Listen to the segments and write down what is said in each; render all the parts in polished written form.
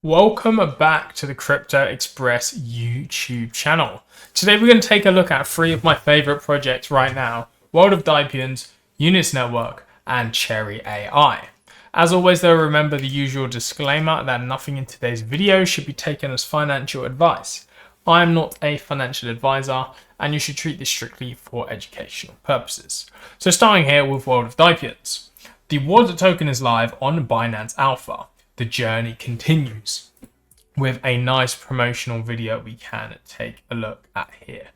Welcome back to the CryptoExpress YouTube channel. Today we're going to take a look at three of my favorite projects right now: World of Dypians, Unice Network, and Cherry AI. As always though, remember the usual disclaimer that nothing in today's video should be taken as financial advice. I am not a financial advisor and you should treat this strictly for educational purposes. So starting here with World of Dypians. The Water token is live on Binance Alpha. The journey continues with a nice promotional video we can take a look at here.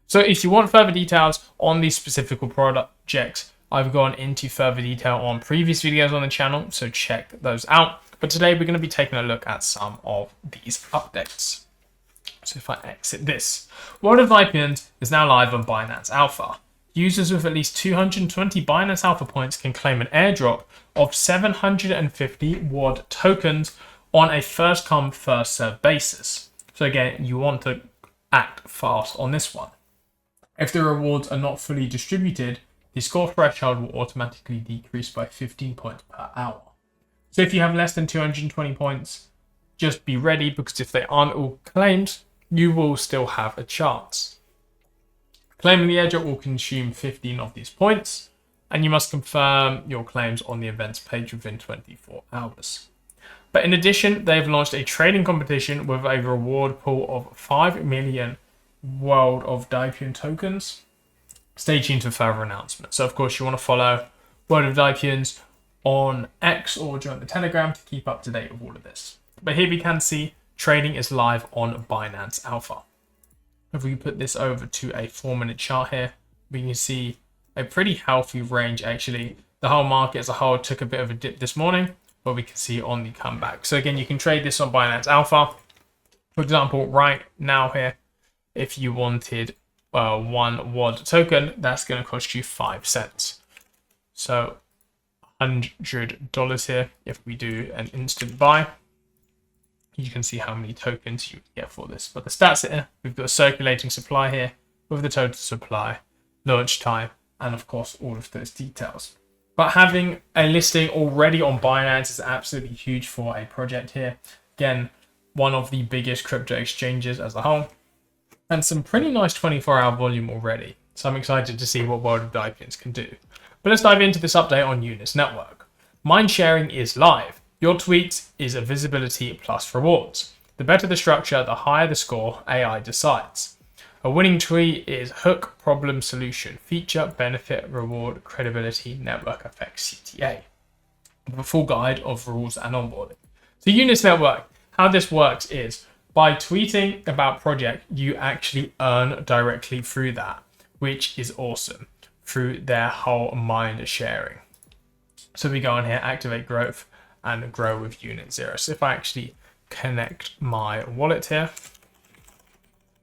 So if you want further details on these specific projects, I've gone into further detail on previous videos on the channel, so check those out. But today we're going to be taking a look at some of these updates. So if I exit this, World of Dypians is now live on Binance Alpha. Users with at least 220 Binance Alpha points can claim an airdrop of 750 WAD tokens on a first come first served basis. So again, you want to act fast on this one. If the rewards are not fully distributed, the score threshold will automatically decrease by 15 points per hour. So if you have less than 220 points, just be ready, because if they aren't all claimed, you will still have a chance. Claiming the airdrop will consume 15 of these points, and you must confirm your claims on the events page within 24 hours. But in addition, they've launched a trading competition with a reward pool of 5 million World of Dypian tokens. Stay tuned for further announcements. So of course you want to follow World of Dypians on X or join the Telegram to keep up to date with all of this. But here we can see trading is live on Binance Alpha. If we put this over to a 4-minute chart here, we can see a pretty healthy range actually. The whole market as a whole took a bit of a dip this morning, but we can see on the comeback. So again, you can trade this on Binance Alpha. For example, right now here, if you wanted 1 WAD token, that's going to cost you 5 cents. So $100 here. If we do an instant buy, you can see how many tokens you get for this. But the stats here, we've got a circulating supply here with the total supply, launch time, and of course all of those details. But having a listing already on Binance is absolutely huge for a project here. Again, one of the biggest crypto exchanges as a whole, and some pretty nice 24-hour volume already. So I'm excited to see what World of Dypians can do. But let's dive into this update on Unice Network. Mind sharing is live. Your tweet is a visibility plus rewards. The better the structure, the higher the score, AI decides. A winning tweet is hook, problem, solution, feature, benefit, reward, credibility, network effects, CTA. With a full guide of rules and onboarding. So Unice Network, how this works is by tweeting about project, you actually earn directly through that, which is awesome, through their whole mind sharing. So we go on here, activate growth, and grow with Unit 0. So if I actually connect my wallet here,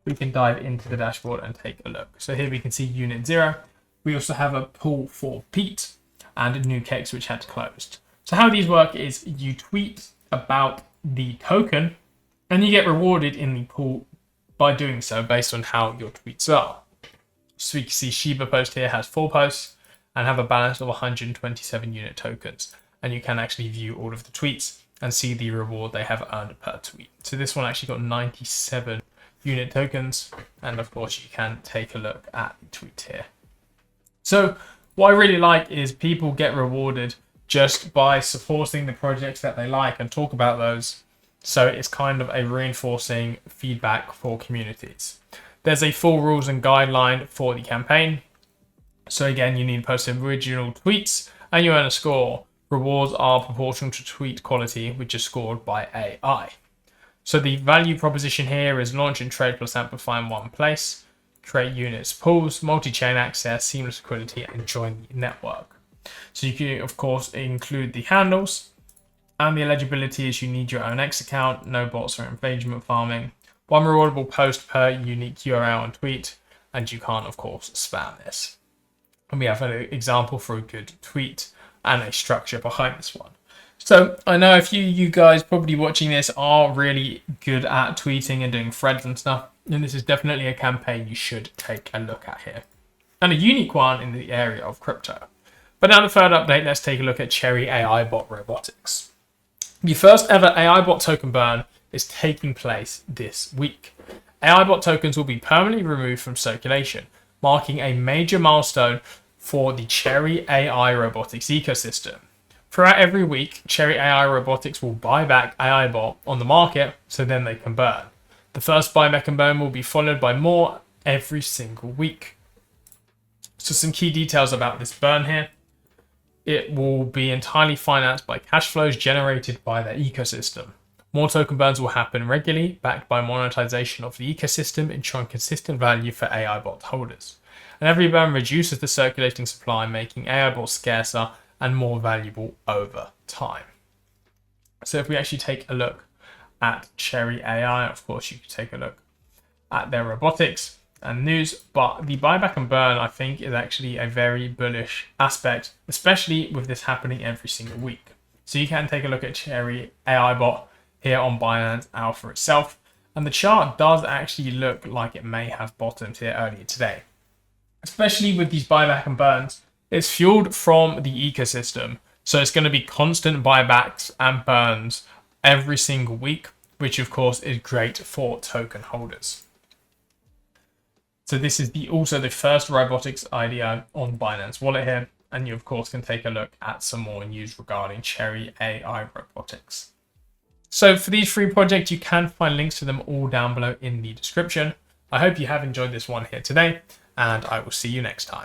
we can dive into the dashboard and take a look. So here we can see Unit 0. We also have a pool for Pete and new cakes which had closed. So how these work is you tweet about the token and you get rewarded in the pool by doing so based on how your tweets are. So we can see Shiba post here has 4 posts and have a balance of 127 unit tokens. And you can actually view all of the tweets and see the reward they have earned per tweet. So this one actually got 97 unit tokens, and of course you can take a look at the tweet here. So what I really like is people get rewarded just by supporting the projects that they like and talk about those. So it's kind of a reinforcing feedback for communities. There's a full rules and guideline for the campaign. So again, you need to post original tweets and you earn a score. Rewards are proportional to tweet quality, which is scored by AI. So the value proposition here is launch and trade plus amplify in one place, create units, pools, multi-chain access, seamless liquidity, and join the network. So you can, of course, include the handles, and the eligibility is you need your own X account, no bots or engagement farming, 1 rewardable post per unique URL and tweet, and you can't, of course, spam this. And we have an example for a good tweet and a structure behind this one. So I know a few of you guys probably watching this are really good at tweeting and doing threads and stuff, and this is definitely a campaign you should take a look at here. And a unique one in the area of crypto. But now the third update, let's take a look at Cherry AI bot robotics. The first ever AI bot token burn is taking place this week. AI bot tokens will be permanently removed from circulation, marking a major milestone for the Cherry AI robotics ecosystem. Throughout every week, Cherry AI Robotics will buy back AI bot on the market so then they can burn. The first buyback and burn will be followed by more every single week. So some key details about this burn here. It will be entirely financed by cash flows generated by the ecosystem. More token burns will happen regularly, backed by monetization of the ecosystem, ensuring consistent value for AI bot holders. And every burn reduces the circulating supply, making AI bots scarcer and more valuable over time. So if we actually take a look at Cherry AI, of course you could take a look at their robotics and news, but the buyback and burn I think is actually a very bullish aspect, especially with this happening every single week. So you can take a look at Cherry AI bot here on Binance Alpha itself, and the chart does actually look like it may have bottomed here earlier today. Especially with these buyback and burns, it's fueled from the ecosystem, so it's going to be constant buybacks and burns every single week, which of course is great for token holders. So this is also the first robotics IDO on Binance Wallet here, and you of course can take a look at some more news regarding Cherry AI robotics. So for these free projects, you can find links to them all down below in the description. I hope you have enjoyed this one here today, and I will see you next time.